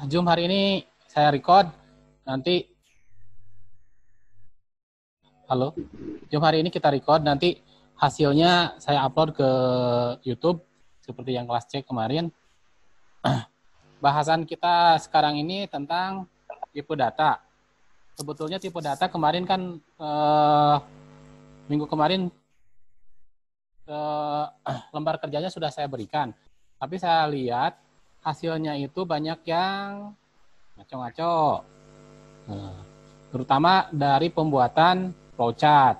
Zoom hari ini saya record. Nanti, halo. Zoom hari ini kita record. Nanti hasilnya saya upload ke YouTube seperti yang kelas C kemarin. Bahasan kita sekarang ini tentang tipe data. Sebetulnya tipe data kemarin kan minggu kemarin lembar kerjanya sudah saya berikan. Tapi saya lihat hasilnya itu banyak yang ngaco-ngaco. Nah, terutama dari pembuatan flowchart.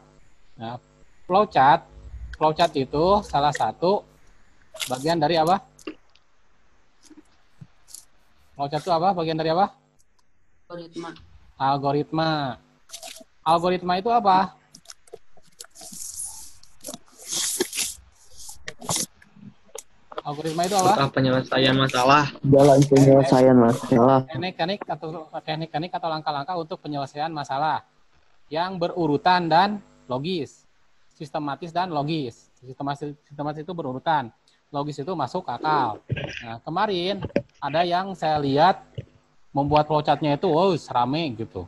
Nah, flowchart itu salah satu bagian dari apa? Flowchart itu apa? Bagian dari apa? Algoritma. Algoritma. Algoritma itu apa? Algoritma itu apa? Penyelesaian masalah. Jalan penyelesaian masalah. Teknik-teknik atau langkah-langkah untuk penyelesaian masalah yang berurutan dan logis. Sistematis dan logis. Sistematis itu berurutan. Logis itu masuk akal. Nah, kemarin ada yang saya lihat membuat flowchart-nya itu rame gitu.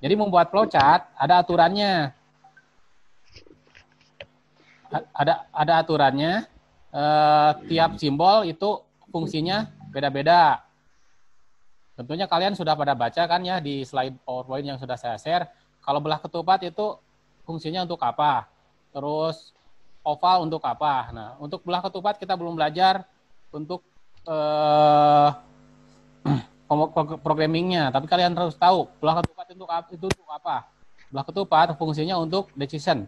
Jadi membuat flowchart ada aturannya. Ada aturannya, tiap simbol itu fungsinya beda-beda. Tentunya kalian sudah pada baca kan ya di slide PowerPoint yang sudah saya share. Kalau belah ketupat itu fungsinya untuk apa? Terus oval untuk apa? Nah, untuk belah ketupat kita belum belajar untuk programmingnya, tapi kalian harus tahu belah ketupat itu untuk apa? Belah ketupat fungsinya untuk decision,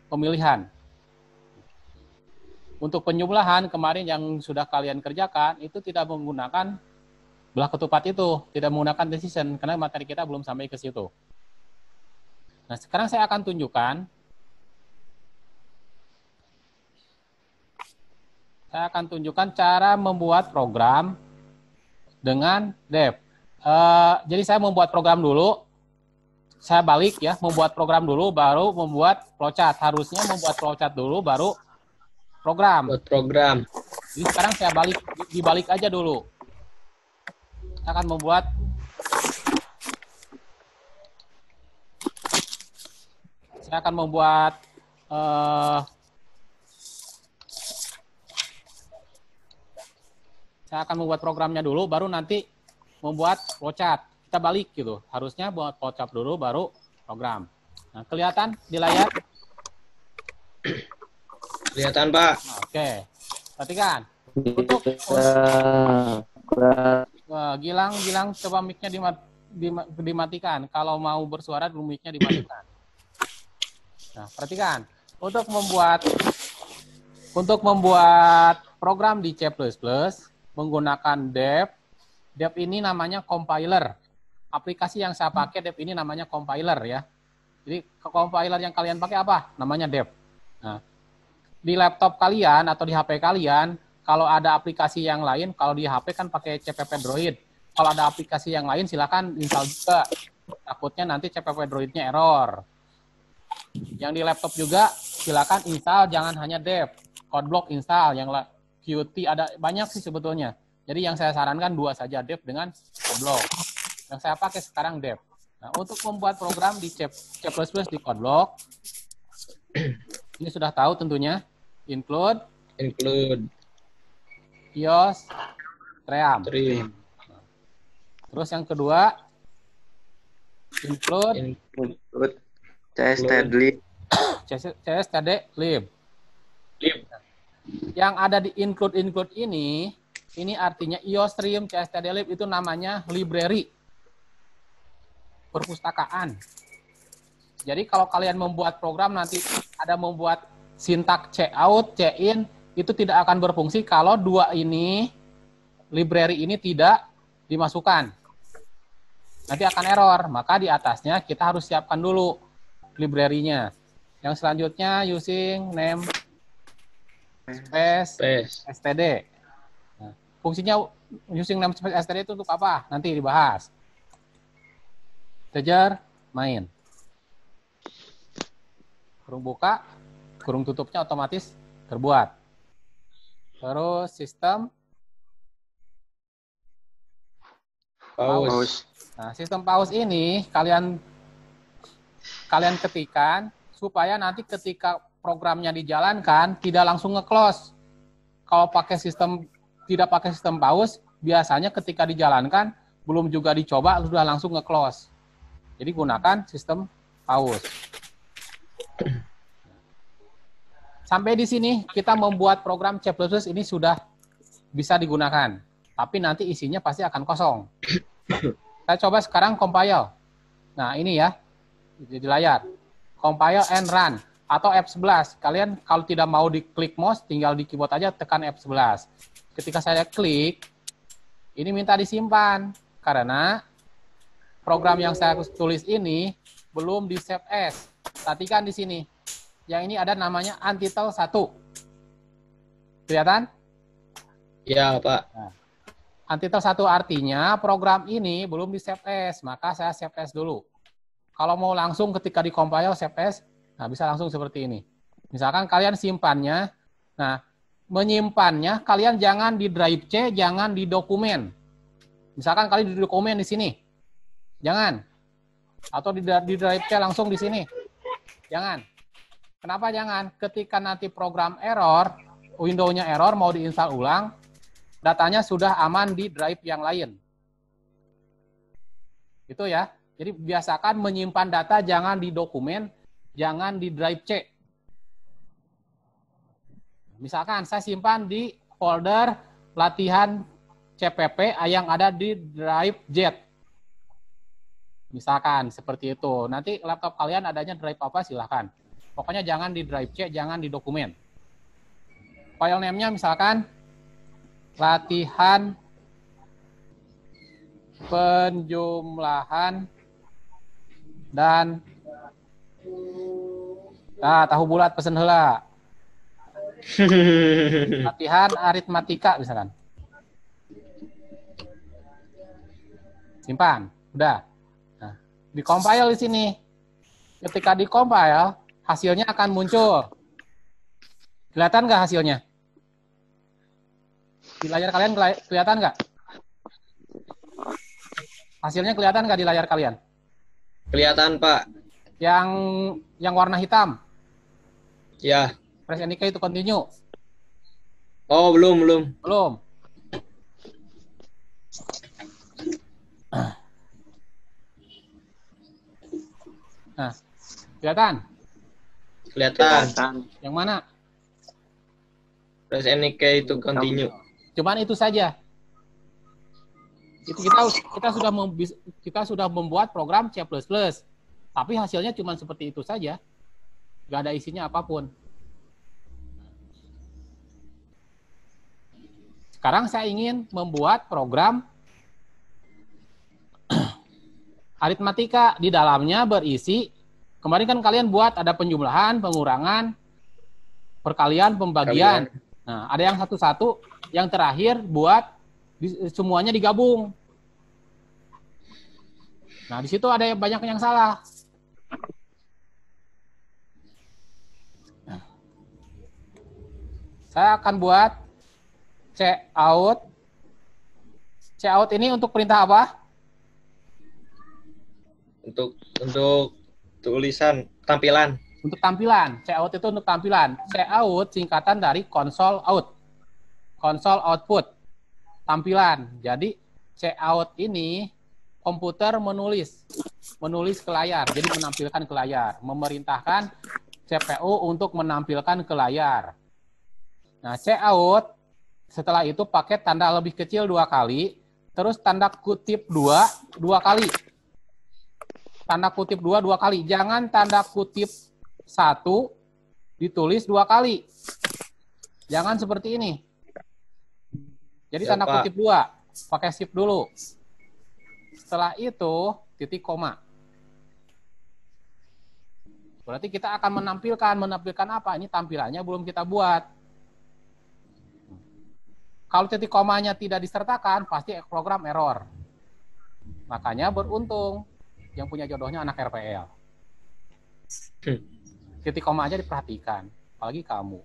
pemilihan. Untuk penjumlahan kemarin yang sudah kalian kerjakan itu tidak menggunakan belah ketupat itu, tidak menggunakan decision karena materi kita belum sampai ke situ. Nah, sekarang saya akan tunjukkan. Saya akan tunjukkan cara membuat program dengan dev. Jadi saya membuat program dulu. Saya balik ya, membuat program dulu baru membuat flowchart. Harusnya membuat flowchart dulu baru program. Buat program. Jadi sekarang saya dibalik aja dulu. Saya akan membuat programnya dulu, baru nanti membuat flowchart. Kita balik gitu. Harusnya buat flowchart dulu, baru program. Nah, kelihatan di layar? Kelihatan, Pak. Oke. Perhatikan. Untuk Gilang coba mic-nya dimatikan. Kalau mau bersuara dulu mic-nya dimatikan. Nah, perhatikan. Untuk membuat program di C++ menggunakan dev. Dev ini namanya compiler. Aplikasi yang saya pakai dev ini namanya compiler ya. Jadi compiler yang kalian pakai apa? Namanya dev. Nah, di laptop kalian atau di HP kalian, kalau ada aplikasi yang lain, kalau di HP kan pakai CPP Droid. Kalau ada aplikasi yang lain, silakan install juga. Takutnya nanti CPP Droid-nya error. Yang di laptop juga, silakan install, jangan hanya dev. Codeblock install, yang Qt ada banyak sih sebetulnya. Jadi yang saya sarankan 2 saja, dev dengan Codeblock. Yang saya pakai sekarang dev. Nah, untuk membuat program di C++ di Codeblock, ini sudah tahu tentunya. Include iOS Tream. Terus yang kedua include CSTDlib. CSTDlib. Yang ada di include ini artinya iOS Stream, CSTDlib itu namanya library, perpustakaan. Jadi kalau kalian membuat program nanti ada membuat sintak cout, cin, itu tidak akan berfungsi kalau 2 ini, library ini tidak dimasukkan. Nanti akan error, maka di atasnya kita harus siapkan dulu library-nya. Yang selanjutnya using name space std. Nah, fungsinya using name space std itu untuk apa? Nanti dibahas. Integer main. Kurung buka, kurung tutupnya otomatis terbuat. Terus sistem Paus. Nah, sistem paus ini kalian ketikkan supaya nanti ketika programnya dijalankan tidak langsung nge-close. Kalau tidak pakai sistem paus, biasanya ketika dijalankan belum juga dicoba sudah langsung nge-close. Jadi gunakan sistem paus. Sampai di sini kita membuat program C++ ini sudah bisa digunakan. Tapi nanti isinya pasti akan kosong. Saya coba sekarang compile. Nah, ini ya di layar. Compile and run atau F11. Kalian kalau tidak mau diklik mouse, tinggal di keyboard aja tekan F11. Ketika saya klik, ini minta disimpan karena program yang saya tulis ini belum di save as. Perhatikan di sini. Yang ini ada namanya untitled 1. Kelihatan? Ya, Pak. Nah, untitled 1 artinya program ini belum di save as, maka saya save as dulu. Kalau mau langsung ketika di-compile save as, nah bisa langsung seperti ini. Misalkan kalian simpannya, nah menyimpannya kalian jangan di drive C, jangan di dokumen. Misalkan kalian di dokumen di sini, jangan. Atau di drive C langsung di sini, jangan. Kenapa jangan? Ketika nanti program error, window-nya error mau diinstal ulang, datanya sudah aman di drive yang lain. Itu ya. Jadi biasakan menyimpan data jangan di dokumen, jangan di drive C. Misalkan saya simpan di folder latihan CPP yang ada di drive Z. Misalkan seperti itu. Nanti laptop kalian adanya drive apa silahkan. Pokoknya jangan di drive C, jangan di dokumen. File name-nya misalkan latihan penjumlahan dan tahu bulat pesen heula. Latihan aritmatika misalkan. Simpan, udah. Nah, di-compile di sini. Ketika di-compile, hasilnya akan muncul. Kelihatan nggak hasilnya? Di layar kalian kelihatan nggak? Hasilnya kelihatan nggak di layar kalian? Kelihatan, Pak. Yang warna hitam. Ya. Press NIK itu continue. Oh, belum. Belum. Nah, kelihatan? Kelihatan. Yang mana? Press NIK itu continue. Cuman itu saja. Itu kita sudah membuat program C++. Tapi hasilnya cuma seperti itu saja. Nggak ada isinya apapun. Sekarang saya ingin membuat program aritmatika. Di dalamnya berisi, kemarin kan kalian buat ada penjumlahan, pengurangan, perkalian, pembagian. Nah, ada yang satu-satu, yang terakhir buat semuanya digabung. Nah, di situ ada banyak yang salah. Saya akan buat cout. Cout ini untuk perintah apa? Untuk tulisan tampilan. Untuk tampilan. Cout itu untuk tampilan. Cout singkatan dari console out. Console output. Tampilan. Jadi cout ini komputer menulis ke layar. Jadi menampilkan ke layar. Memerintahkan CPU untuk menampilkan ke layar. Nah, cout setelah itu pakai tanda lebih kecil 2 kali, terus tanda kutip 2 kali. Tanda kutip 2 kali. Jangan tanda kutip 1 ditulis 2 kali. Jangan seperti ini. Jadi tanda kutip 2, pakai shift dulu. Setelah itu titik koma. Berarti kita akan menampilkan apa? Ini tampilannya belum kita buat. Kalau titik komanya tidak disertakan, pasti program error. Makanya beruntung yang punya jodohnya anak RPL. Titik koma aja diperhatikan, apalagi kamu.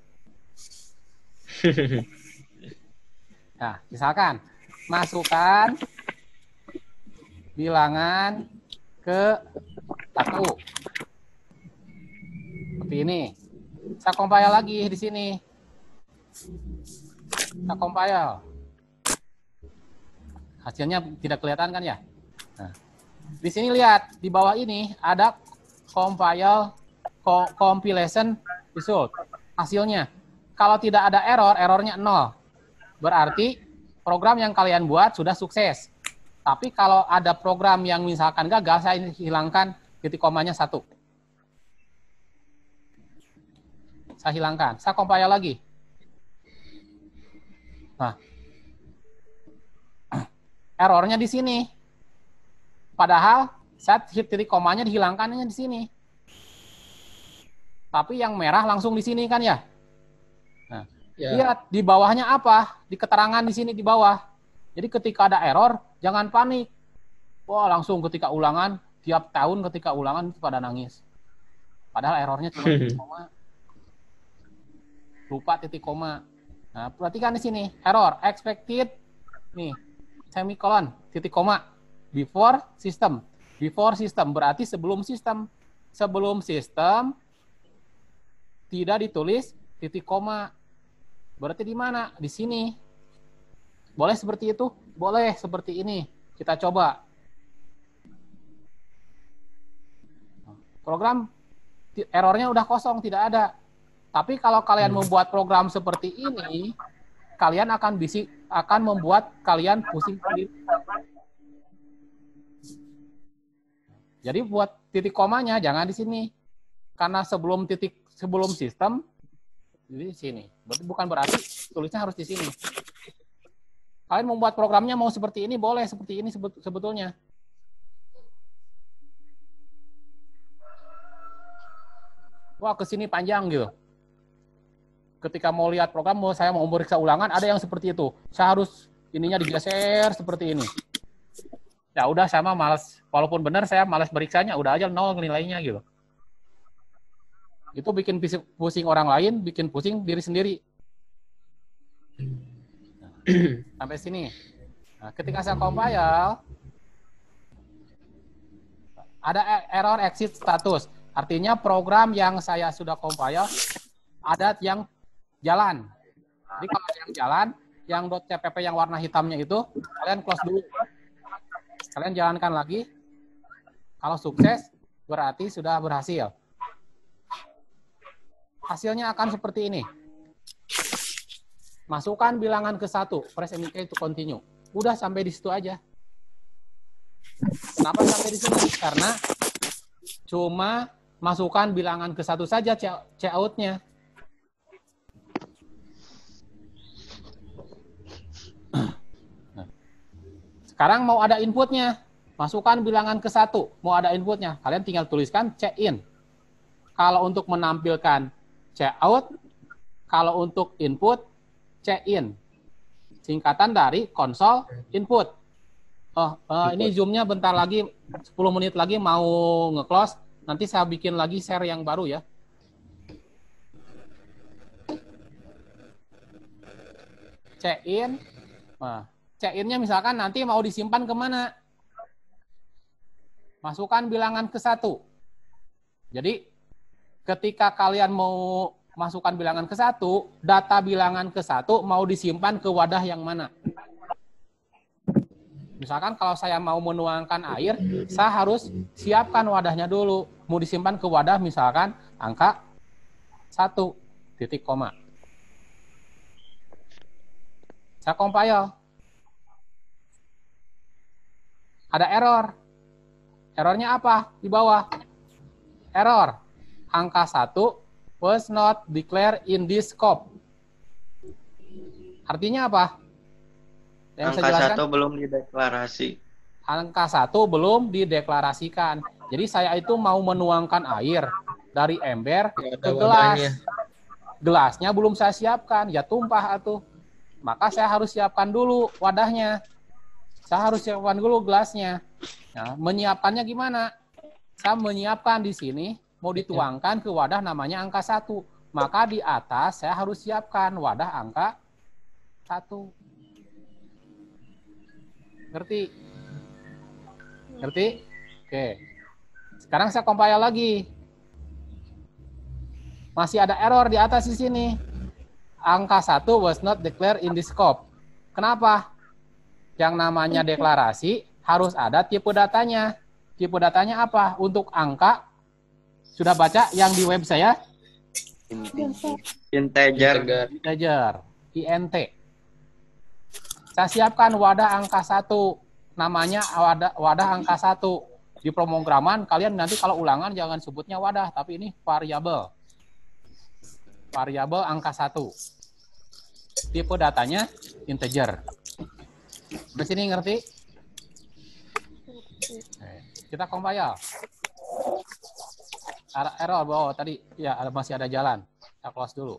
Nah, misalkan masukkan bilangan ke 1. Seperti ini. Saya compile lagi di sini. Saya compile. Hasilnya tidak kelihatan kan ya? Nah, di sini lihat, di bawah ini ada compilation result. Hasilnya. Kalau tidak ada error, errornya 0. Berarti program yang kalian buat sudah sukses. Tapi kalau ada program yang misalkan gagal, saya hilangkan titik komanya 1. Saya hilangkan. Saya compile lagi. Nah, errornya di sini. Padahal saya titik komanya dihilangkannya di sini. Tapi yang merah langsung di sini kan ya? Nah, lihat di bawahnya apa? Di keterangan di sini di bawah. Jadi ketika ada error, jangan panik. Wah, langsung ketika ulangan, tiap tahun ketika ulangan itu pada nangis. Padahal errornya cuma titik koma. Lupa titik koma. Nah, perhatikan di sini, error expected nih, semicolon, titik koma, before system. Before system berarti sebelum sistem. Sebelum sistem tidak ditulis titik koma. Berarti di mana? Di sini. Boleh seperti itu? Boleh seperti ini. Kita coba. Program errornya udah kosong, tidak ada. Tapi kalau kalian membuat program seperti ini, kalian akan membuat kalian pusing sendiri. Jadi buat titik komanya jangan di sini. Karena sebelum sistem di sini. Bukan berarti tulisnya harus di sini. Kalian membuat programnya mau seperti ini, boleh seperti ini sebetulnya. Wah, ke sini panjang gitu. Ketika mau lihat program, saya mau meriksa ulangan, ada yang seperti itu. Saya harus ininya digeser seperti ini. Ya udah, sama malas. Walaupun benar, saya malas meriksanya. Udah aja 0 nilainya gitu. Itu bikin pusing orang lain, bikin pusing diri sendiri. Nah, sampai sini. Nah, ketika saya compile, ada error exit status. Artinya program yang saya sudah compile, ada yang jalan. Jadi kalau yang jalan, yang .cpp yang warna hitamnya itu, kalian close dulu. Kalian jalankan lagi. Kalau sukses, berarti sudah berhasil. Hasilnya akan seperti ini. Masukkan bilangan ke 1, press indicate to continue. Udah sampai di situ aja. Kenapa sampai di sini? Karena cuma masukkan bilangan ke 1 saja cout-nya. Sekarang mau ada inputnya. Masukkan bilangan ke 1. Mau ada inputnya. Kalian tinggal tuliskan check-in. Kalau untuk menampilkan check-out, kalau untuk input, check-in. Singkatan dari konsol input. Ini Zoom-nya bentar lagi, 10 menit lagi mau nge-close. Nanti saya bikin lagi share yang baru ya. Check-in. Nah, check-in-nya misalkan nanti mau disimpan kemana? Masukkan bilangan ke 1. Jadi, ketika kalian mau masukkan bilangan ke 1, data bilangan ke 1 mau disimpan ke wadah yang mana? Misalkan kalau saya mau menuangkan air, saya harus siapkan wadahnya dulu. Mau disimpan ke wadah misalkan angka 1, titik koma. Saya compile. Ada error. Errornya apa? Di bawah. Error. Angka 1 was not declared in this scope. Artinya apa? Yang angka 1 belum dideklarasi. Angka 1 belum dideklarasikan. Jadi saya itu mau menuangkan air dari ember ke gelas. Gelasnya belum saya siapkan, ya tumpah atuh. Maka saya harus siapkan dulu wadahnya. Saya harus siapkan dulu gelasnya. Nah, menyiapkannya gimana? Saya menyiapkan di sini, mau dituangkan ke wadah namanya angka 1. Maka di atas saya harus siapkan wadah angka 1. Ngerti? Ngerti? Oke. Sekarang saya compile lagi. Masih ada error di atas di sini. Angka 1 was not declared in the scope. Kenapa? Yang namanya deklarasi harus ada tipe datanya. Tipe datanya apa? Untuk angka, sudah baca yang di web saya? Integer. Integer. INT. Saya siapkan wadah angka 1. Namanya wadah angka 1. Di pemrograman, kalian nanti kalau ulangan jangan sebutnya wadah, tapi ini variabel. Variabel angka 1. Tipe datanya integer. Di sini ngerti? Kita compile. Error bawah tadi ya masih ada jalan. Kita close dulu.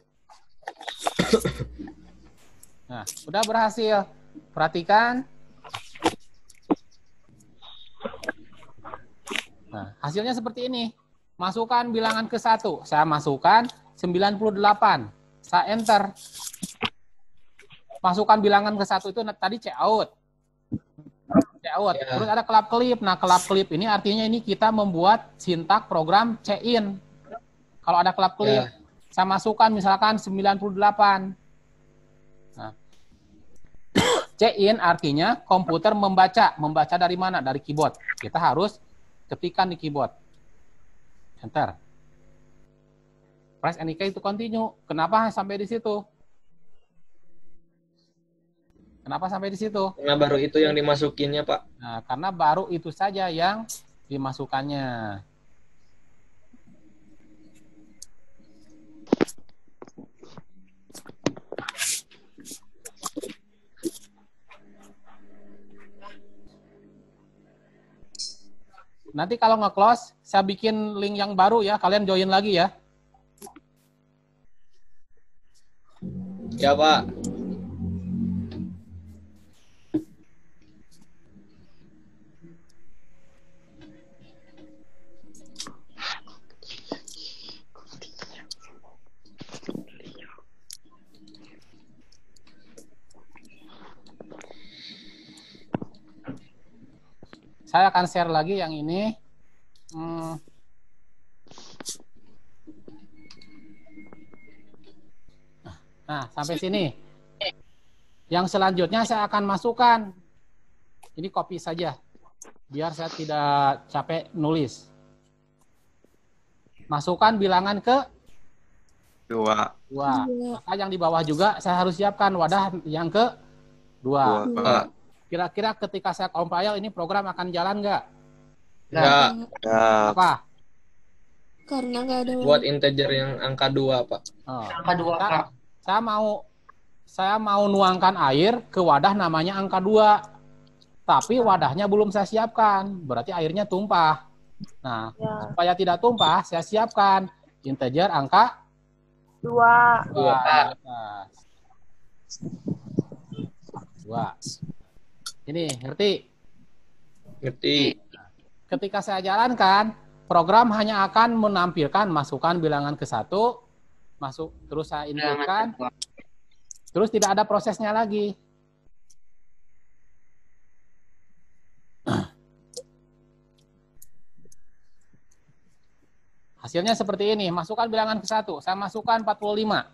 Nah, udah berhasil. Perhatikan. Nah, hasilnya seperti ini. Masukkan bilangan ke 1. Saya masukkan 98. Saya enter. Masukkan bilangan ke 1 itu tadi cout. Cout. Ya. Terus ada kelap kelip. Nah, kelap kelip ini artinya ini kita membuat sintak program C-in. Kalau ada kelap kelip, saya masukkan misalkan 98. Nah, C-in artinya komputer membaca. Membaca dari mana? Dari keyboard. Kita harus ketikkan di keyboard. Enter. Press any key to continue. Kenapa sampai di situ? Kenapa sampai di situ? Karena baru itu yang dimasukinnya, Pak. Nah, karena baru itu saja yang dimasukkannya. Nanti kalau nge-close, saya bikin link yang baru ya. Kalian join lagi ya. Ya, Pak. Saya akan share lagi yang ini. Nah, sampai sini. Yang selanjutnya saya akan masukkan. Ini copy saja. Biar saya tidak capek nulis. Masukkan bilangan ke 2. Maka yang di bawah juga saya harus siapkan wadah yang ke 2. Kira-kira ketika saya compile ini program akan jalan nggak? Nggak. Apa? Karena nggak ada. Buat integer yang angka 2, Pak. Angka 2, Pak. Saya mau nuangkan air ke wadah namanya angka 2. Tapi wadahnya belum saya siapkan. Berarti airnya tumpah. Nah, supaya tidak tumpah, saya siapkan integer angka 2. 2. Ini, ngerti? Ngerti. Ketika saya jalankan, program hanya akan menampilkan masukkan bilangan ke 1, masuk, terus saya inputkan, terus tidak ada prosesnya lagi. Hasilnya seperti ini, masukkan bilangan ke 1, saya masukkan 45.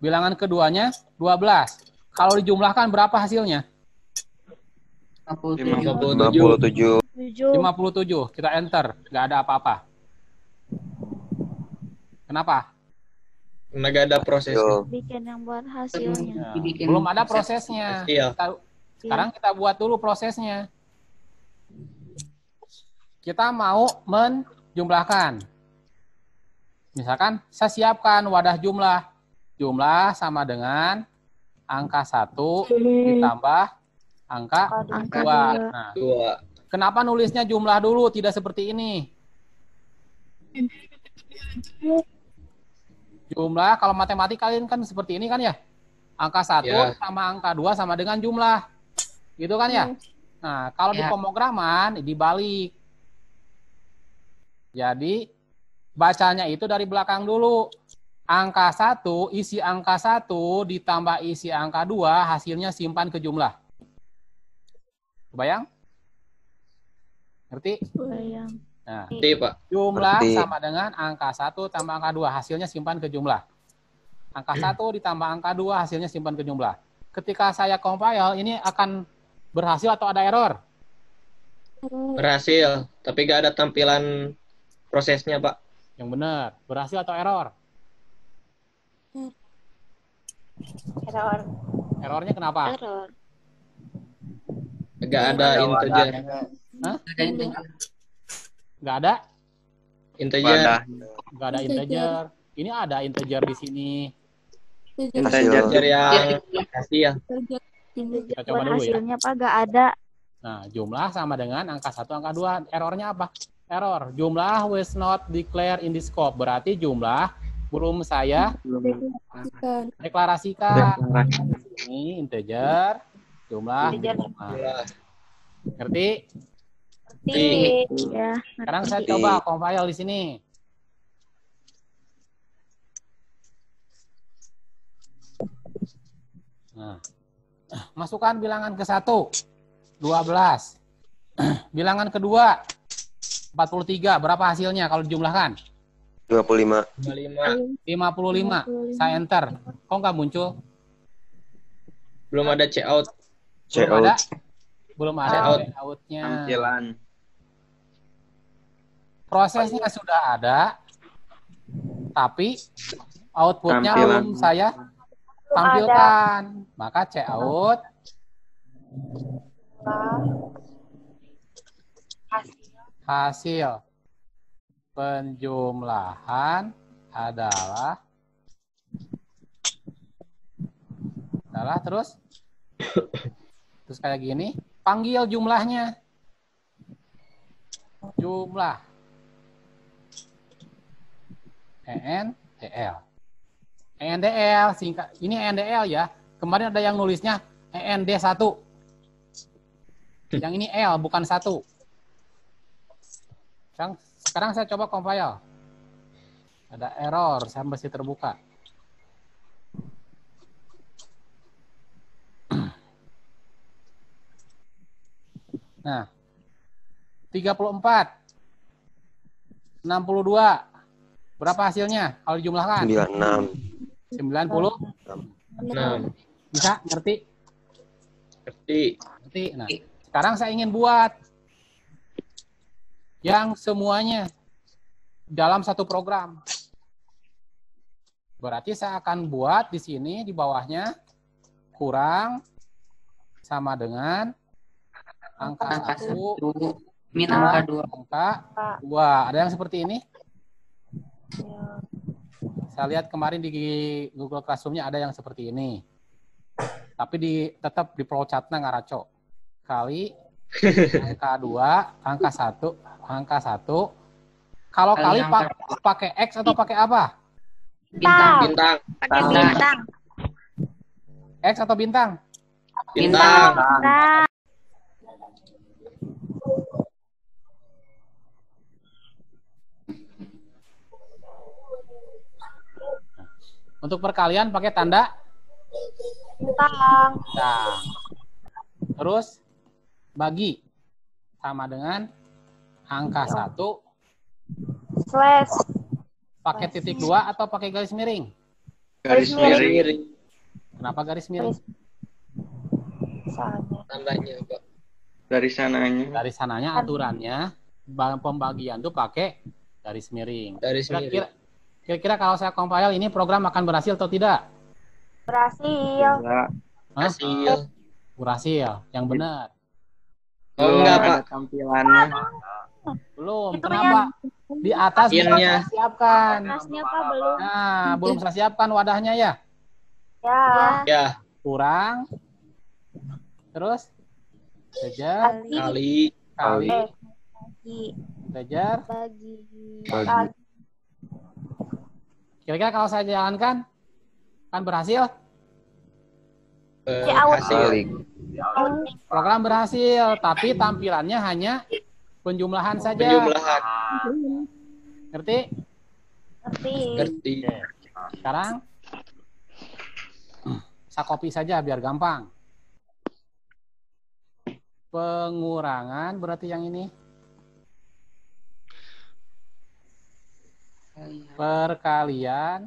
Bilangan keduanya 12. Kalau dijumlahkan berapa hasilnya? 57. 57. Kita enter, nggak ada apa-apa. Kenapa? Nggak ada prosesnya. Bikin yang buat hasilnya. Belum ada prosesnya. Sekarang kita buat dulu prosesnya. Kita mau menjumlahkan. Misalkan saya siapkan wadah jumlah. Jumlah sama dengan angka 1 ditambah angka 2. Nah, kenapa nulisnya jumlah dulu, tidak seperti ini? Jumlah, kalau matematik kalian kan seperti ini kan ya? Angka 1 sama angka 2 sama dengan jumlah. Gitu kan ya? Nah, kalau di pemrograman dibalik. Jadi, bacanya itu dari belakang dulu. Angka 1, isi angka 1 ditambah isi angka 2, hasilnya simpan ke jumlah. Kebayang? Ngerti? Bayang. Nah, Ngerti, Pak. jumlah Ngerti. sama dengan angka 1 tambah angka 2. Hasilnya simpan ke jumlah. Angka 1 ditambah angka 2, hasilnya simpan ke jumlah. Ketika saya compile, ini akan berhasil atau ada error? Berhasil, tapi gak ada tampilan prosesnya, Pak. Yang benar. Berhasil atau error? Error. Errornya kenapa? Error. Gak ada integer. Hah? Nggak ada? Integer. Nggak ada integer. Ini ada integer di sini. Integer yang hasil. Kita coba dulu ya. Hasilnya Pak gak ada. Nah, jumlah sama dengan angka 1, angka 2. Errornya apa? Error. Jumlah was not declared in the scope. Berarti jumlah belum saya deklarasikan. Ini integer. Jumlah. Nah, ngerti? Ya. Sekarang saya coba compile di sini. Nah, masukkan bilangan ke 1, 12. Bilangan kedua, 43. Berapa hasilnya kalau dijumlahkan? 25. 55. 55. Saya enter. Kok nggak muncul? Belum ada cout. Belum ada? Belum ada Out. outnya. Tampilan. Prosesnya sudah ada, tapi outputnya Tampilan. belum saya tampilkan. Maka cout hasil penjumlahan adalah terus kayak gini, panggil jumlahnya. Jumlah ENDL singkat. Ini ENDL ya. Kemarin ada yang nulisnya END1. Yang ini L bukan 1. Sekarang saya coba compile. Ada error, saya masih terbuka. Nah, 34, 62. Berapa hasilnya kalau dijumlahkan? 96. 90. 6. Bisa? Ngerti? Ngerti. Nah, sekarang saya ingin buat yang semuanya dalam satu program. Berarti saya akan buat di sini di bawahnya kurang sama dengan angka 1 min angka 2. angka 2. Ada yang seperti ini? Saya lihat kemarin di Google Classroom-nya ada yang seperti ini. Tapi tetap di flowchart-nya ngaraco. Kali angka 2, angka 1. Kalau kali pakai X atau pakai apa? Bintang. Pakai bintang. X atau bintang? Bintang. Untuk perkalian pakai tanda Bintang. bintang. Terus bagi sama dengan angka 1 Slash. pakai titik 2 atau pakai garis miring? Garis miring. Kenapa garis miring? Soalnya. Tandanya, Pak. Dari sananya. Dari sananya aturannya pembagian tuh pakai garis miring. Garis miring. Kira-kira kalau saya compile ini program akan berhasil atau tidak? Berhasil. Enggak. Hasil. Berhasil. Yang benar. Oh, Belum enggak, ada Pak. tampilannya. Belum. Itu Kenapa? Di atas belum Innya. saya siapkan. Masnya Pak belum. Nah, belum saya siapkan wadahnya ya. Ya. Ya, Kurang. Terus integer kali. kali Bagi. integer. Bagi. Kira-kira kalau saya jalankan kan berhasil? Hasil. Program berhasil, tapi tampilannya hanya penjumlahan saja. Penjumlahan. Ngerti? Ngerti. Sekarang saya copy saja biar gampang. Pengurangan berarti yang ini. perkalian,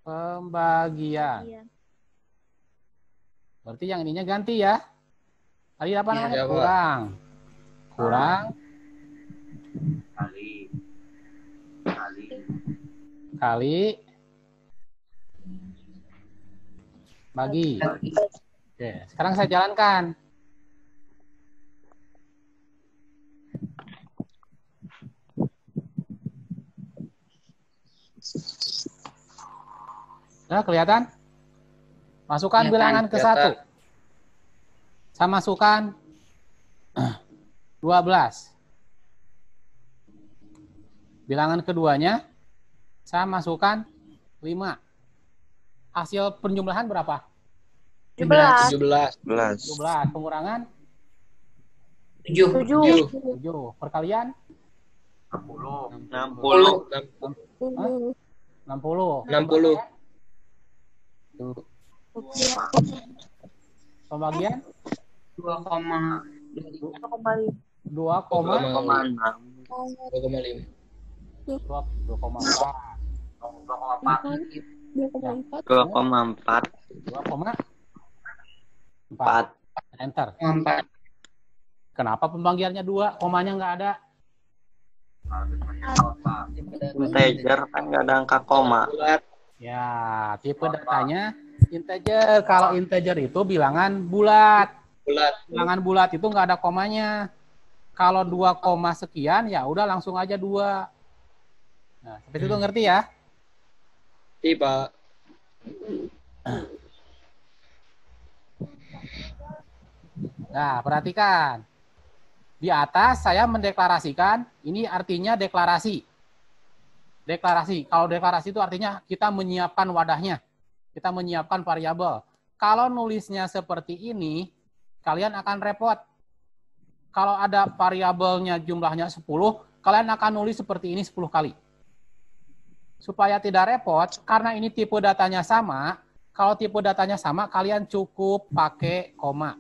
pembagian. Iya. Berarti yang ininya ganti ya. Tadi apa Iya, namanya? Pak. Kurang. Kurang. Kali. Bagi. Oke, sekarang saya jalankan. Nah, kelihatan? Masukkan Kelihatan, bilangan ke kelihatan. 1. Saya masukkan 12. Bilangan keduanya, saya masukkan 5. Hasil penjumlahan berapa? 17. 17. 12. Pengurangan 7. 7. 7. Perkalian 60. 60. 60. Pembagian 2,5. 2,4. 2,5. 2,4. 2,4. Enter. 4. Kenapa pembagiannya 2? Komanya nggak ada. Integer kan nggak ada angka koma. Bulat. Ya, tipe datanya integer. Kalau integer itu bilangan bulat. Bulat. Bilangan bulat itu nggak ada komanya. Kalau 2 koma sekian, ya udah langsung aja 2. Nah, seperti itu ngerti ya? Iya, Pak. Nah, perhatikan. Di atas saya mendeklarasikan, ini artinya deklarasi. Deklarasi. Kalau deklarasi itu artinya kita menyiapkan wadahnya. Kita menyiapkan variabel. Kalau nulisnya seperti ini, kalian akan repot. Kalau ada variabelnya jumlahnya 10, kalian akan nulis seperti ini 10 kali. Supaya tidak repot, karena ini tipe datanya sama, kalau tipe datanya sama, kalian cukup pakai koma.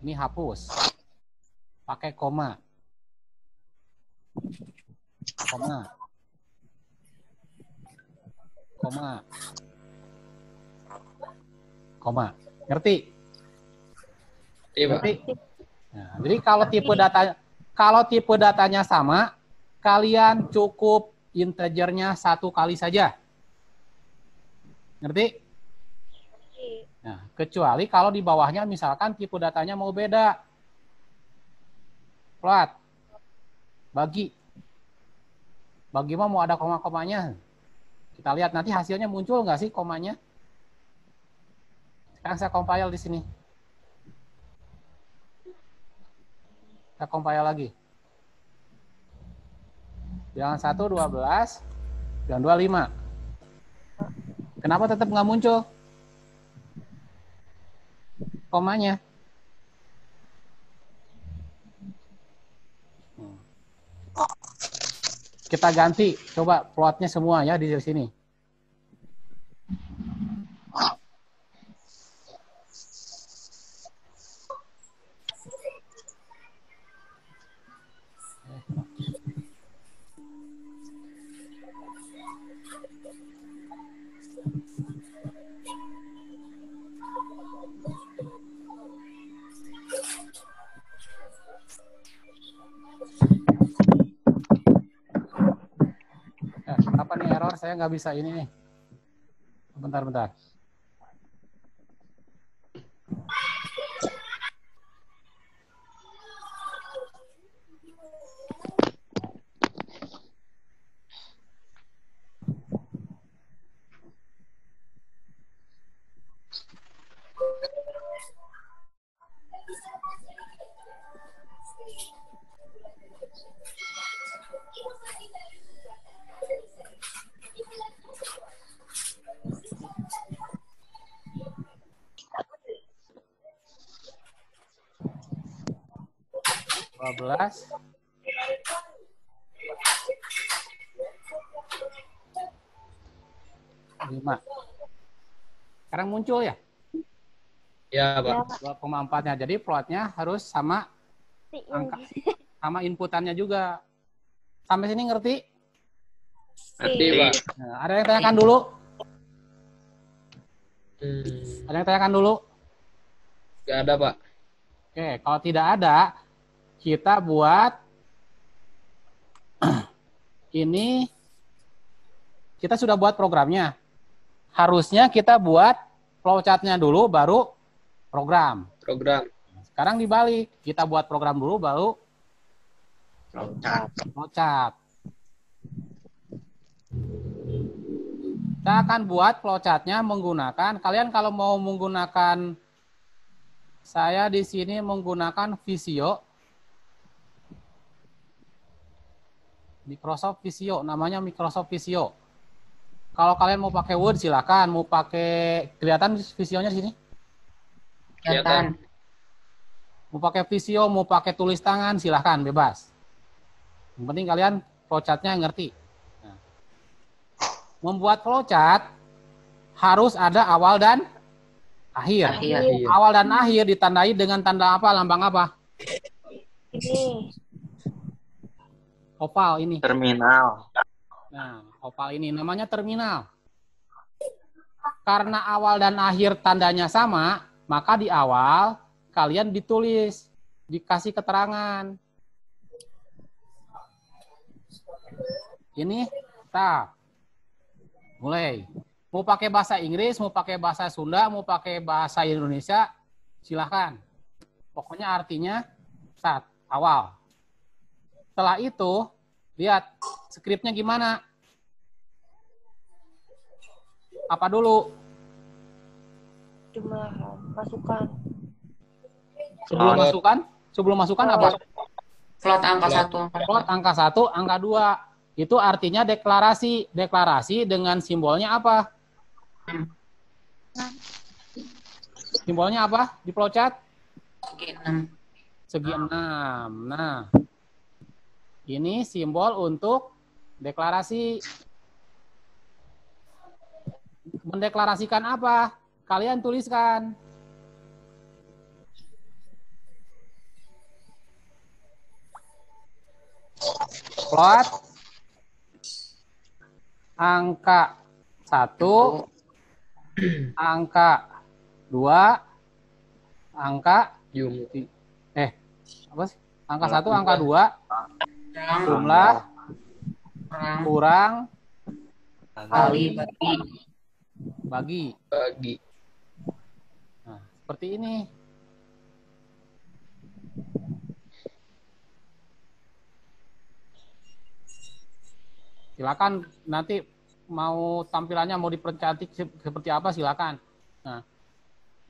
Ini hapus. Pakai koma. Koma. Koma. Koma. Ngerti? Iya, Pak. Ngerti? Nah, jadi kalau tipe datanya sama, kalian cukup integernya 1 kali saja. Ngerti? Nah, kecuali kalau di bawahnya misalkan tipe datanya mau beda. Plot. Bagi. Bagi mau ada koma-komanya. Kita lihat nanti hasilnya muncul nggak sih komanya? Sekarang saya compile di sini. Kita compile lagi. Bilangan 1, 12, dan 25. Kenapa tetap nggak muncul komanya? Kita ganti, coba plotnya semua ya di sini. Apa nih error? Saya nggak bisa ini nih. Bentar. 12. Lima. Sekarang muncul ya? Ya, Pak. 2,4-nya. Jadi plotnya harus sama angka. sama inputannya juga. Sampai sini ngerti? Ngerti, Pak. Nah, ada yang tanyakan dulu? Ada yang tanyakan dulu? Nggak ada, Pak. Oke, kalau tidak ada, kita buat ini, kita sudah buat programnya. Harusnya kita buat flowchart-nya dulu, baru program. Program. Sekarang dibalik, kita buat program dulu, baru flowchart. Kita akan buat flowchart-nya menggunakan, kalian kalau mau menggunakan, saya di sini menggunakan Visio. Microsoft Visio, namanya Microsoft Visio. Kalau kalian mau pakai Word silakan, mau pakai, kelihatan Visionya di sini? Kelihatan. Mau pakai Visio, mau pakai tulis tangan silakan, bebas. Yang penting kalian flowchart-nya ngerti. Nah, membuat flowchart harus ada awal dan akhir. Awal dan akhir ditandai dengan tanda apa? Lambang apa? Ini. Oval ini. Terminal. Nah, oval ini namanya terminal. Karena awal dan akhir tandanya sama, maka di awal kalian ditulis, dikasih keterangan. Ini, tak. Mulai. Mau pakai bahasa Inggris, mau pakai bahasa Sunda, mau pakai bahasa Indonesia, silahkan. Pokoknya artinya saat awal. Setelah itu, lihat skripnya gimana. Apa dulu? Jumlahan. Masukan. Sebelum masukan apa? Float angka 1, angka Float angka 1, angka 2. Itu artinya deklarasi. Deklarasi dengan simbolnya apa? Simbolnya apa di flowchart? Segi 6. Nah, ini simbol untuk deklarasi. Mendeklarasikan apa? Kalian tuliskan. Float angka 1, angka 2, angka apa sih? Angka 1, angka 2, jumlah kurang kali bagi. Bagi. Nah, seperti ini. Silakan nanti mau tampilannya mau dipercantik seperti apa silakan. Nah,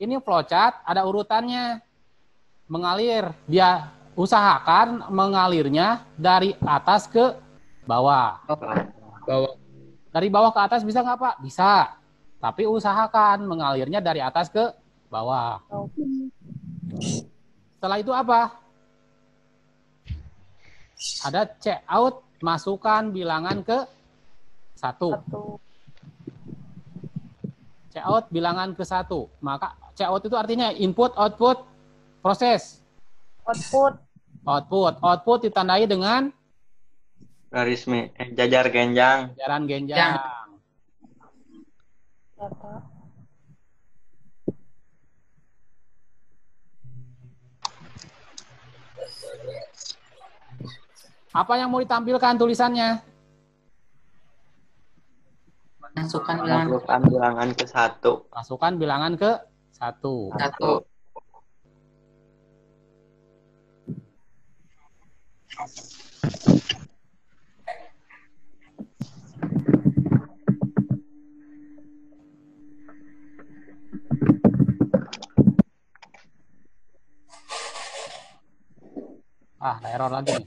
ini flowchart ada urutannya. Mengalir, dia usahakan mengalirnya dari atas ke bawah. Bawah. Dari bawah ke atas bisa nggak Pak? Bisa. Tapi usahakan mengalirnya dari atas ke bawah. Setelah itu apa? Ada check out, masukkan bilangan ke 1. Check out bilangan ke 1. Maka check out itu artinya input, output, proses. Output ditandai dengan Garis jajar genjang. jajaran genjang. Apa yang mau ditampilkan tulisannya? Masukkan Bilangan ke 1. Masukkan bilangan ke 1. 1. Ada error lagi nih.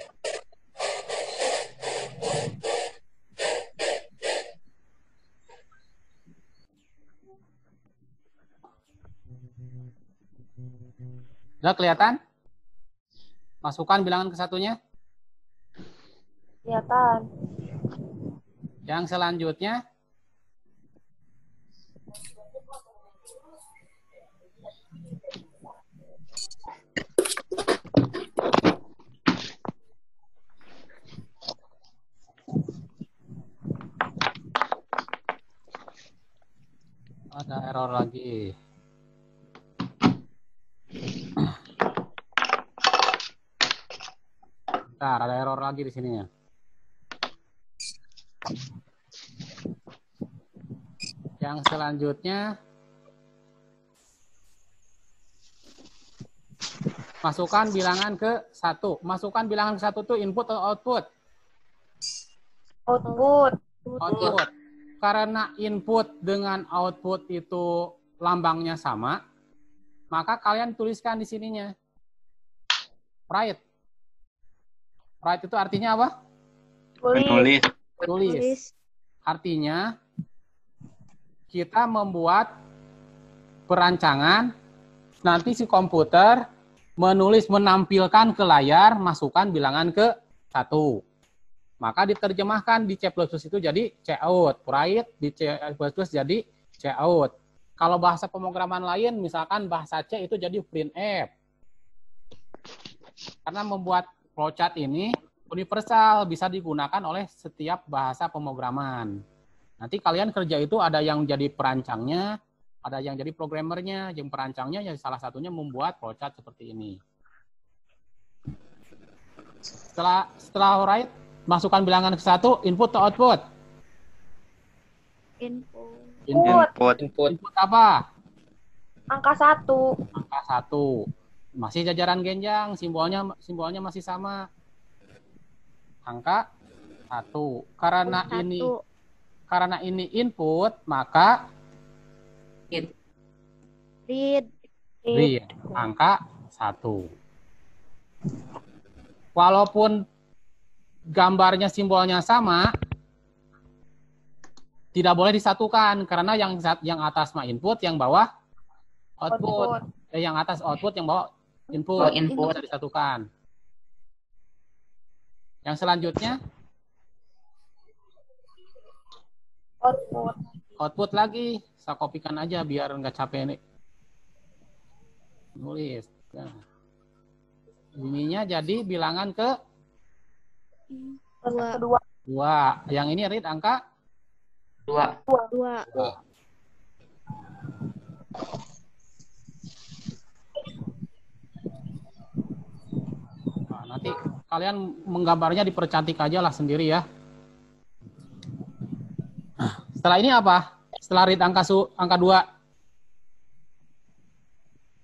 Sudah kelihatan? Masukkan bilangan ke 1-nya. Kelihatan. Yang selanjutnya. error lagi. Bentar, ada error lagi di sininya. Yang selanjutnya, masukkan bilangan ke 1. Masukkan bilangan ke 1 itu input atau output? Output. Output. Karena input dengan output itu lambangnya sama, maka kalian tuliskan di sininya. Write. Write itu artinya apa? Menulis. Tulis. Artinya, kita membuat perancangan, nanti si komputer menampilkan ke layar, masukkan bilangan ke 1. Maka diterjemahkan di C++ itu jadi cout. Write di C++ jadi cout. Kalau bahasa pemrograman lain, misalkan bahasa C itu jadi printf. Karena membuat flowchart ini universal, bisa digunakan oleh setiap bahasa pemrograman. Nanti kalian kerja itu ada yang jadi perancangnya, ada yang jadi programmernya, yang perancangnya yang salah satunya membuat flowchart seperti ini. Setelah write, masukkan bilangan ke 1, input atau output? Input. Input apa? Angka 1. Angka 1. Masih jajaran genjang, simbolnya masih sama. Angka 1. Karena ini input, maka Read. angka 1. Walaupun gambarnya, simbolnya sama, tidak boleh disatukan karena yang atas mah input, yang bawah output. Yang atas output, yang bawah input. Bisa disatukan. Yang selanjutnya output lagi. Saya kopikan aja biar nggak capek nih. Nulis. Nah. Ininya jadi bilangan ke 2. Yang ini read angka 2. Nah, nanti kalian menggambarnya dipercantik aja lah sendiri ya. Setelah ini apa? Setelah read angka 2.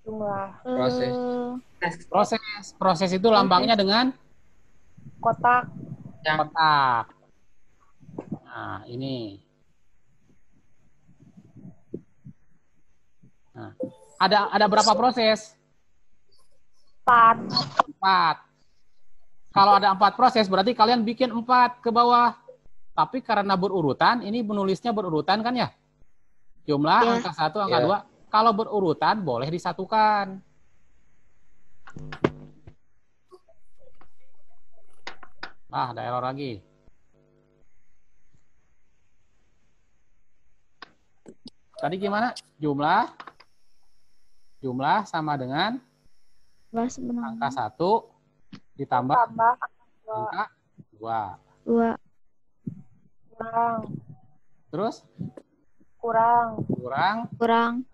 Jumlah. Proses itu lambangnya dengan Kotak. kotak. Nah, ini. Nah, ada berapa proses? 4. Kalau ada 4 proses, berarti kalian bikin 4 ke bawah. Tapi karena berurutan, ini menulisnya berurutan kan ya? Jumlah angka 1, angka 2. Kalau berurutan, boleh disatukan. Ada error lagi. Tadi gimana? Jumlah sama dengan angka 1 ditambah angka 2. Terus? Kurang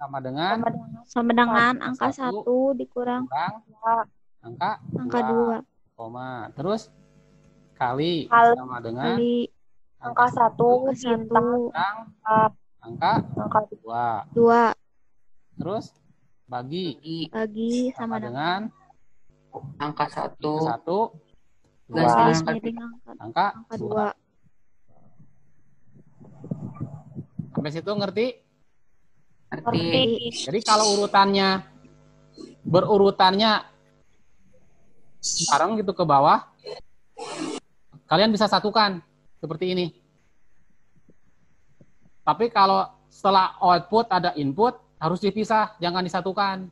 Sama dengan angka 1 dikurang angka 2. Koma. Terus kali sama dengan angka 1 ditambah angka 2. Terus bagi sama dengan Angka 1. Angka 2. Sampai situ ngerti? Ngerti. Jadi kalau berurutannya bareng gitu ke bawah, kalian bisa satukan seperti ini. Tapi kalau setelah output ada input, harus dipisah, jangan disatukan.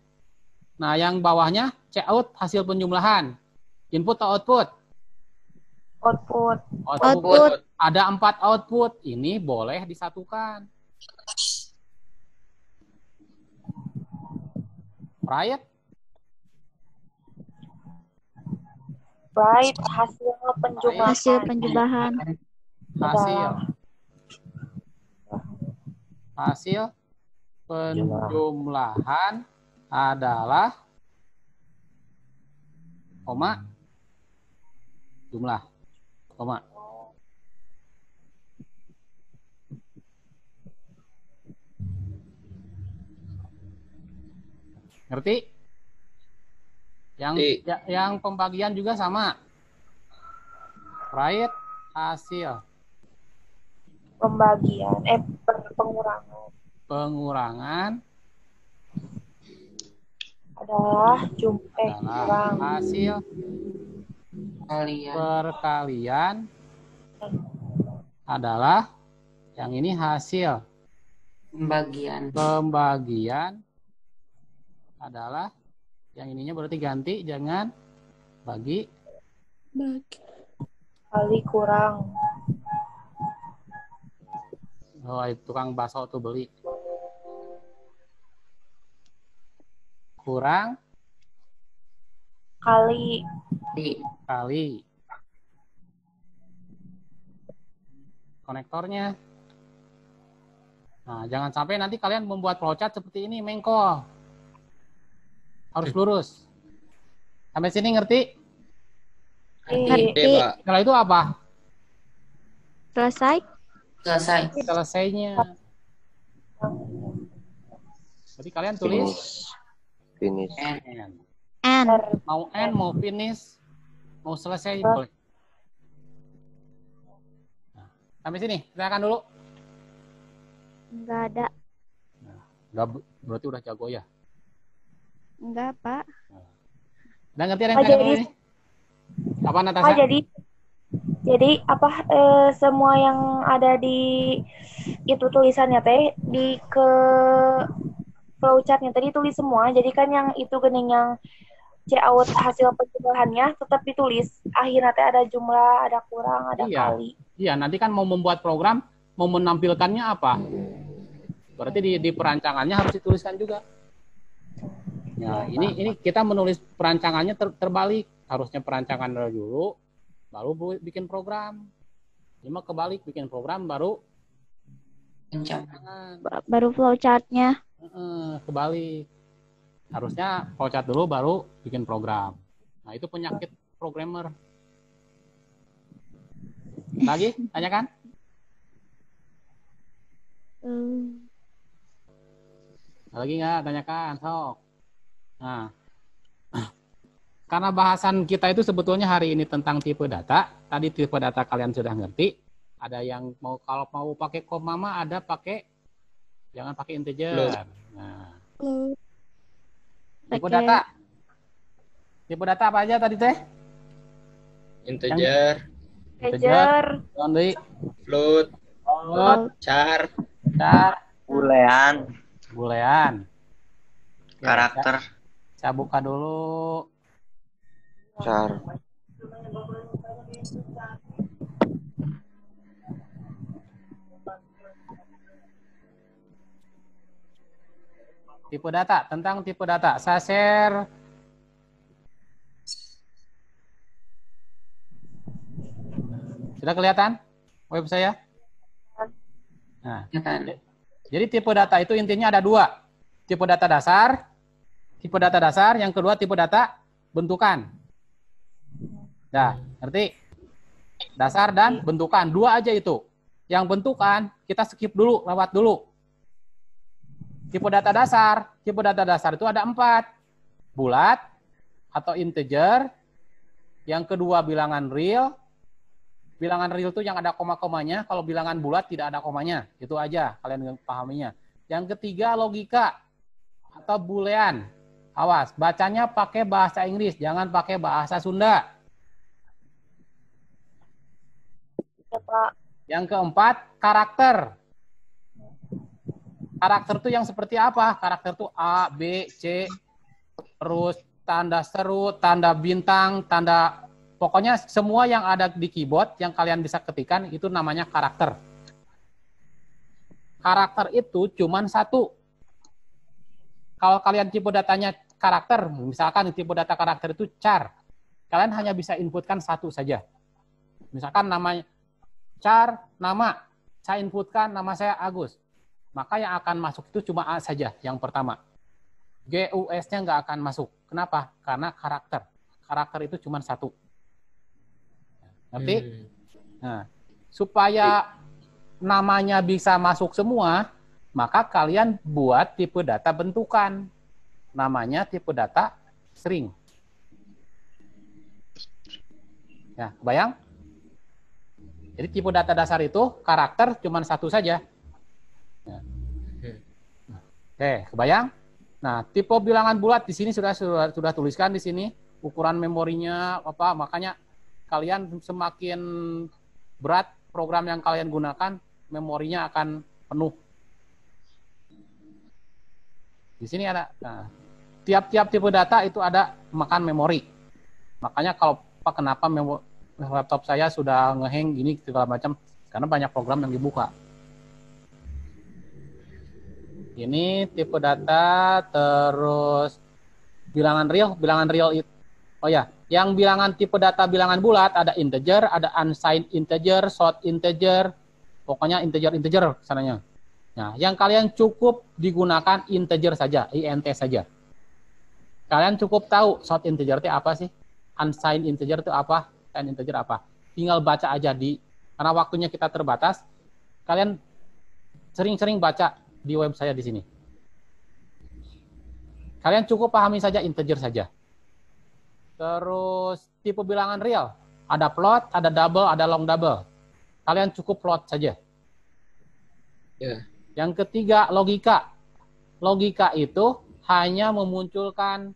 Nah, yang bawahnya cout hasil penjumlahan. Input atau output? Output. Ada 4 output, ini boleh disatukan. Right? Hasil penjumlahan. Hasil penjumlahan adalah koma jumlah koma. Ngerti? Yang pembagian juga sama. Right, hasil. Pembagian, pengurangan. Pengurangan adalah adalah hasil Kalian. perkalian adalah yang ini hasil pembagian adalah yang ininya berarti ganti, jangan bagi kali kurang. Oh, itu tukang bakso tuh beli. Kurang Kali kali konektornya. Nah, jangan sampai nanti kalian membuat flowchart seperti ini, mengkol. Harus lurus. Sampai sini ngerti? Ngerti. Pak. Setelah itu apa? Selesai. Selesainya. Berarti kalian tulis Finish. N. N. Mau N, mau finish, mau selesai, boleh. Nah, sampai sini, silakan dulu. Enggak ada. Enggak, berarti udah jago ya. Enggak, Pak. Udah ngerti ada yang tanya dulu ini? Apa Natasha? Jadi apa semua yang ada di itu tulisannya teh di ke flowchartnya tadi tulis semua. Jadi kan yang itu gening yang out hasil penjumlahannya tetap ditulis. Akhirnya teh ada jumlah, ada kurang, ada kali. Iya, nanti kan mau membuat program, mau menampilkannya apa? Berarti di perancangannya harus dituliskan juga. Ya, ini kita menulis perancangannya terbalik. Harusnya perancangan dulu, baru bikin program. Ini mah kebalik, bikin program baru perancangan. Baru flowchartnya. Kebalik. Harusnya flowchart dulu baru bikin program. Nah, itu penyakit programmer. Lagi? Tanyakan? Lagi nggak? Tanyakan, sok. Nah, karena bahasan kita itu sebetulnya hari ini tentang tipe data. Tadi tipe data kalian sudah ngerti. Ada yang kalau mau pakai koma mah ada pakai, jangan pakai integer. Nah, tipe data. Tipe data apa aja tadi teh? Integer, Only, float, char, boolean. Karakter. Saya buka dulu. Char. Tipe data, tentang tipe data. Saya share. Sudah kelihatan web saya? Nah, jadi tipe data itu intinya ada dua. Tipe data dasar, yang kedua tipe data bentukan. Nah, ngerti? Dasar dan bentukan, dua aja itu. Yang bentukan kita skip dulu, lewat dulu. Tipe data dasar itu ada 4. Bulat atau integer. Yang kedua bilangan real. Bilangan real itu yang ada koma-komanya. Kalau bilangan bulat tidak ada komanya. Itu aja kalian pahaminya. Yang ketiga logika atau boolean. Awas, bacanya pakai bahasa Inggris, jangan pakai bahasa Sunda. Yang keempat, karakter. Karakter itu yang seperti apa? Karakter itu A, B, C, terus tanda seru, tanda bintang, tanda... Pokoknya semua yang ada di keyboard yang kalian bisa ketikkan itu namanya karakter. Karakter itu cuman satu. Kalau kalian tipe datanya karakter, misalkan tipe data karakter itu char, kalian hanya bisa inputkan satu saja. Misalkan namanya char, nama, saya inputkan nama saya Agus. maka yang akan masuk itu cuma A saja, yang pertama. GUS-nya nggak akan masuk. Kenapa? Karena karakter. Karakter itu cuma satu. Ngerti? Nah, supaya namanya bisa masuk semua, maka kalian buat tipe data bentukan. Namanya tipe data string. Ya, bayang? Jadi tipe data dasar itu karakter cuma satu saja. Ya. Oke, kebayang? Nah, tipe bilangan bulat di sini sudah tuliskan di sini ukuran memorinya apa, makanya kalian semakin berat program yang kalian gunakan, memorinya akan penuh. Di sini ada, nah, tiap-tiap tipe data itu ada makan memori. Makanya kalau kenapa laptop saya sudah ngehang gini segala macam, karena banyak program yang dibuka. Ini tipe data, terus bilangan real itu. Oh ya, yang bilangan tipe data bilangan bulat ada integer, ada unsigned integer, short integer, pokoknya integer sananya. Nah, yang kalian cukup digunakan integer saja, int saja. Kalian cukup tahu short integer itu apa sih? Unsigned integer itu apa? Signed integer apa? Tinggal baca aja karena waktunya kita terbatas. Kalian sering-sering baca di web saya di sini. Kalian cukup pahami saja integer saja. Terus tipe bilangan real, ada float, ada double, ada long double. Kalian cukup float saja. Ya. Yang ketiga, logika. Logika itu hanya memunculkan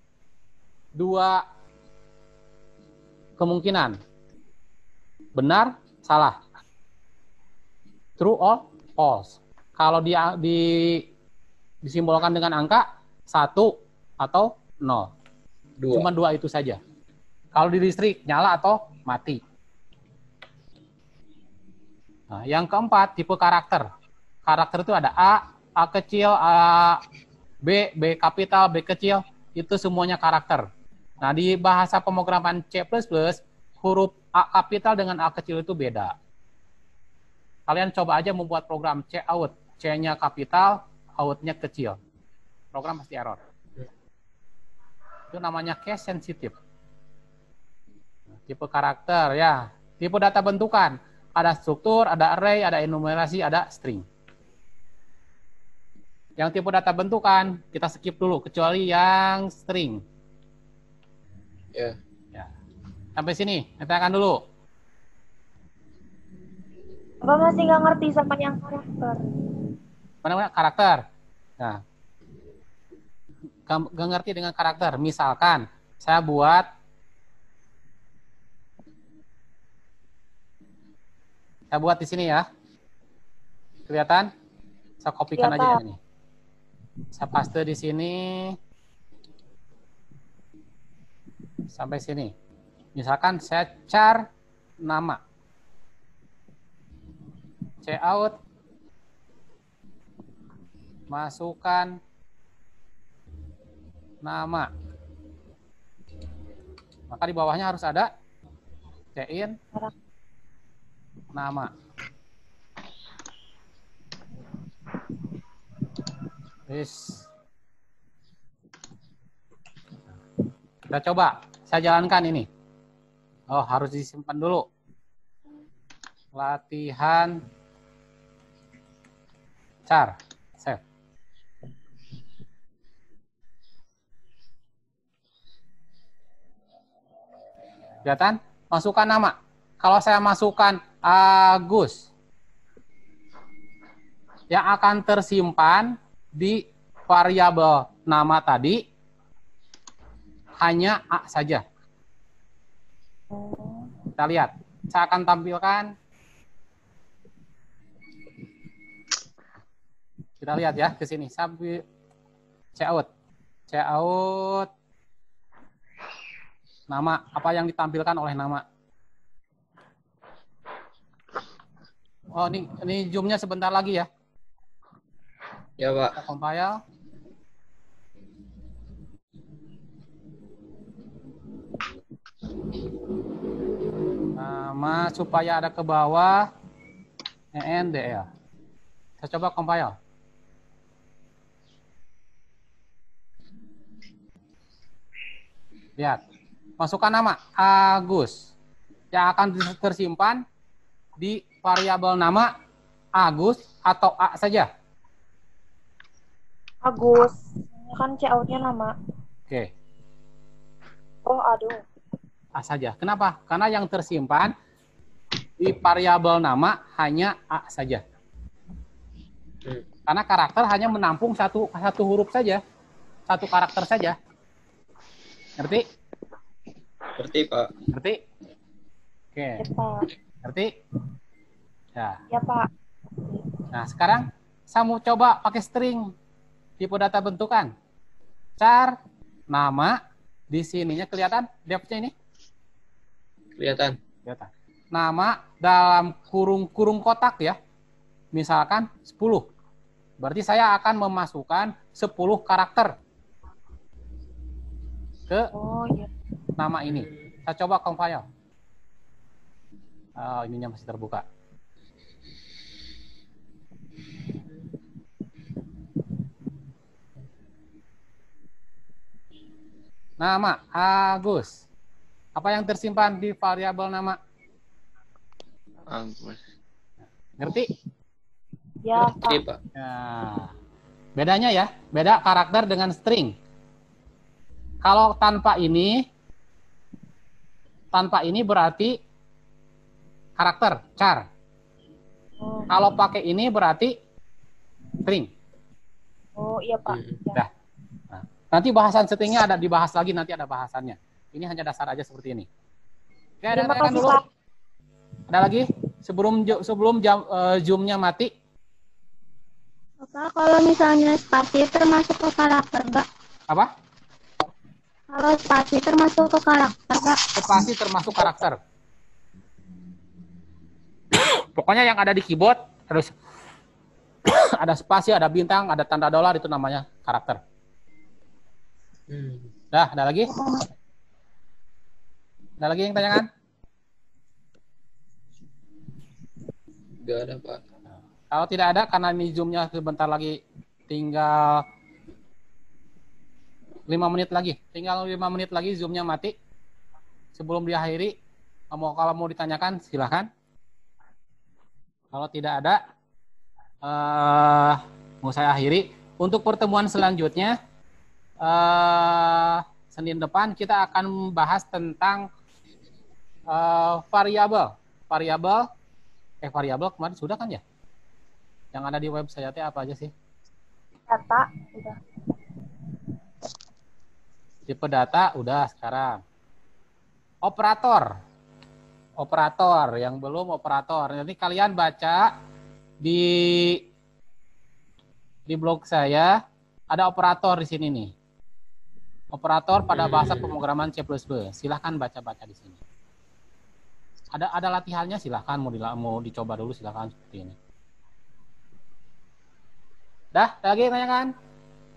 dua kemungkinan. Benar, salah. True or false. Kalau disimbolkan dengan angka 1 atau 0. Cuma dua itu saja. Kalau di listrik, nyala atau mati. Nah, yang keempat, tipe karakter. Karakter itu ada A kecil, B kapital, B kecil. Itu semuanya karakter. Nah, di bahasa pemrograman C++, huruf A kapital dengan A kecil itu beda. Kalian coba aja membuat program cout. C-nya kapital, out-nya kecil. Program pasti error. Itu namanya case sensitive. Tipe karakter, ya. Tipe data bentukan. Ada struktur, ada array, ada enumerasi, ada string. Yang tipe data bentukan, kita skip dulu. Kecuali yang string. Ya. Ya. Sampai sini, katakan dulu. Apa masih nggak ngerti sama yang karakter? Mana karakter? Nah, gak ngerti dengan karakter. Misalkan saya buat di sini ya. Kelihatan? Saya kopikan aja ini. Saya paste di sini sampai sini. Misalkan saya char nama. Cout, masukkan nama. Maka di bawahnya harus ada cin nama. Yes. Kita coba. Saya jalankan ini. Oh, harus disimpan dulu. Latihan char. Save. Kelihatan? Masukkan nama. Kalau saya masukkan Agus, yang akan tersimpan di variabel nama tadi hanya A saja. Kita lihat. Saya akan tampilkan. Kita lihat ya ke sini. Sampai cout nama, apa yang ditampilkan oleh nama. Oh, ini zoom-nya sebentar lagi ya. Ya, Pak. Kita compile. Nama supaya ada ke bawah ENDL. Saya coba compile. Lihat. Masukkan nama Agus. Yang akan tersimpan di variabel nama Agus atau A saja. Agus. Kan cout-nya nama. Oke. Oh, aduh. A saja. Kenapa? Karena yang tersimpan di variabel nama hanya A saja. Karena karakter hanya menampung satu huruf saja. Satu karakter saja. Ngerti? Ngerti, Pak. Ngerti? Oke. Ya, Pak. Ngerti? Ya. Ya, Pak. Nah, sekarang saya mau coba pakai string. Tipe data bentukan. Char, nama, di sininya kelihatan depth-nya ini? Kelihatan. Kelihatan. Nama dalam kurung kotak ya. Misalkan 10. Berarti saya akan memasukkan 10 karakter ke Oh, iya. nama ini. Saya coba compile. Ininya masih terbuka. Nama Agus. Apa yang tersimpan di variabel nama? Agus. Ngerti? Ya, Ngerti, Pak. Pak. Nah, bedanya ya, beda karakter dengan string. Kalau tanpa ini berarti karakter, char. Kalau pakai ini berarti string. Oh, iya, Pak. Ya. Dah. Nah, nanti bahasan settingnya ada dibahas lagi, nanti ada bahasannya. Ini hanya dasar aja seperti ini. Oke, ada Terima tanyakan kasih, dulu. Pak. Ada lagi? Sebelum zoom-nya mati. Bapak, kalau misalnya spasi termasuk ke karakter, Kak? Apa? Kalau spasi termasuk ke karakter, Kak? Spasi termasuk karakter. Pokoknya yang ada di keyboard harus ada spasi, ada bintang, ada tanda dolar, itu namanya karakter. Dah, ada lagi? Ada lagi yang tanyakan? Gak ada, Pak. Kalau tidak ada, karena ini zoom-nya sebentar lagi tinggal 5 menit lagi. Tinggal 5 menit lagi zoom-nya mati. Sebelum diakhiri, kalau mau ditanyakan, silahkan. Kalau tidak ada, mau saya akhiri. Untuk pertemuan selanjutnya, Senin depan kita akan membahas tentang variabel. Variabel kemarin sudah kan ya? Yang ada di website apa aja sih? Data, udah. Tipe data udah sekarang. Operator yang belum operator. Nanti kalian baca di blog saya ada operator di sini nih. Operator pada bahasa pemrograman C++. Silahkan baca-baca di sini. Ada latihannya, silahkan mau dicoba dulu, silahkan seperti ini. Dah, lagi tanyakan.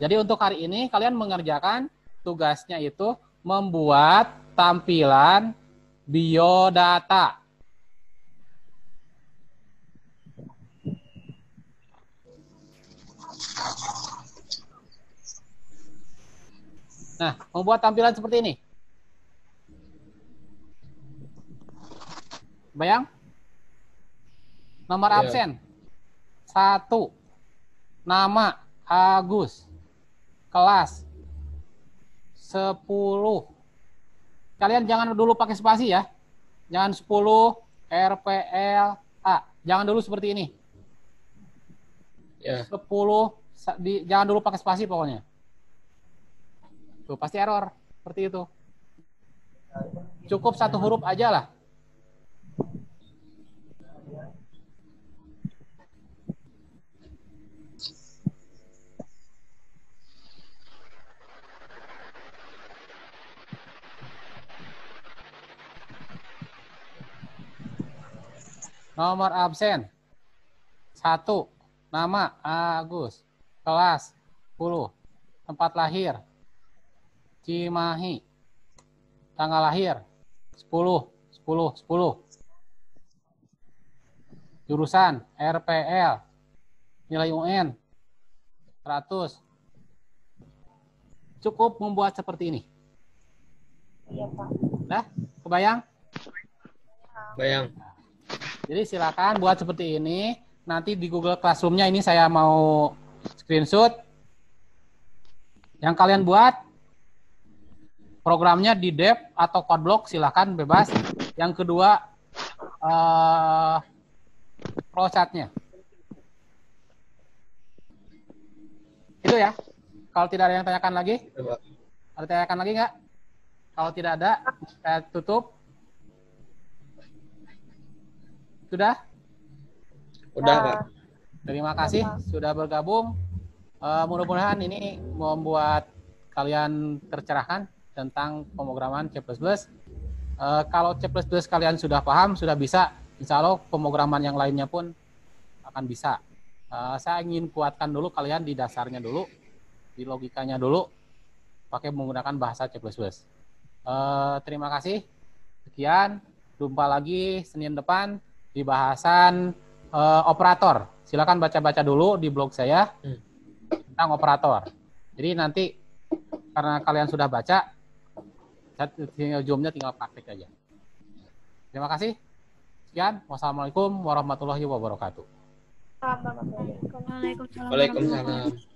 Jadi untuk hari ini kalian mengerjakan tugasnya itu membuat tampilan biodata. Nah, membuat tampilan seperti ini. Bayang? Nomor absen. 1. Nama Agus. Kelas 10. Kalian jangan dulu pakai spasi ya. Jangan 10 RPL A. Jangan dulu seperti ini. 10 jangan dulu pakai spasi pokoknya. Tuh, pasti error seperti itu. Cukup satu huruf aja lah. Nomor absen 1. Nama Agus. Kelas 10. Tempat lahir Cimahi. Tanggal lahir 10/10/10. Jurusan RPL. Nilai UN 100. Cukup membuat seperti ini. Nah, kebayang? Bayang. Jadi silakan buat seperti ini. Nanti di Google Classroom-nya ini saya mau screenshot. Yang kalian buat programnya di dev atau code block silakan bebas. Yang kedua flowchart-nya. Itu ya. Kalau tidak ada yang tanyakan lagi, Coba. ada tanyakan lagi nggak? Kalau tidak ada, saya tutup. Sudah? Udah, Pak. Terima kasih sudah bergabung. Mudah-mudahan ini membuat kalian tercerahkan tentang pemrograman C++. Kalau C++ kalian sudah paham, sudah bisa, insya Allah pemrograman yang lainnya pun akan bisa. Saya ingin kuatkan dulu kalian di dasarnya dulu, di logikanya dulu, pakai menggunakan bahasa C++. Terima kasih. Sekian, jumpa lagi Senin depan di bahasan operator. Silakan baca-baca dulu di blog saya tentang operator. Jadi nanti karena kalian sudah baca, Zoom-nya tinggal praktik aja. Terima kasih. Sekian. Wassalamualaikum warahmatullahi wabarakatuh. Waalaikumsalam. Waalaikumsalam.